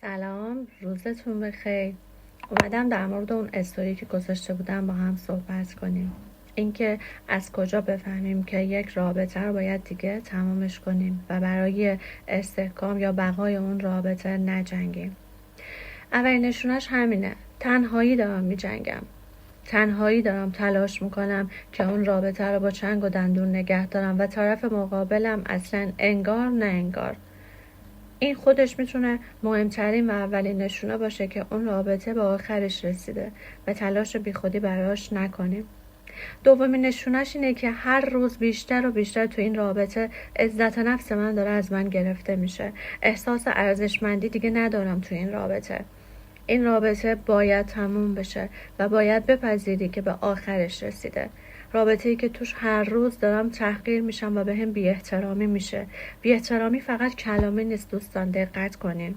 سلام، روزتون بخیر. اومدم در مورد اون استوری که گذاشته بودم با هم صحبت کنیم. اینکه از کجا بفهمیم که یک رابطه رو باید دیگه تمامش کنیم و برای استحکام یا بقای اون رابطه نجنگیم. اولین نشونش همینه. تنهایی دارم میجنگم. تنهایی دارم تلاش میکنم که اون رابطه رو با چنگ و دندون نگه دارم و طرف مقابلم اصلا انگار نه انگار. این خودش میتونه مهمترین و اولین نشونه باشه که اون رابطه به آخرش رسیده و تلاش بیخودی براش نکنیم. دومین نشونش اینه که هر روز بیشتر و بیشتر تو این رابطه عزت نفس من داره از من گرفته میشه. احساس ارزشمندی دیگه ندارم تو این رابطه. این رابطه باید تموم بشه و باید بپذیری که به آخرش رسیده. رابطه‌ای که توش هر روز دارم تحقیر میشم و به هم بی احترامی میشه. بی احترامی فقط کلامی نیست دوستان، دقت کنین.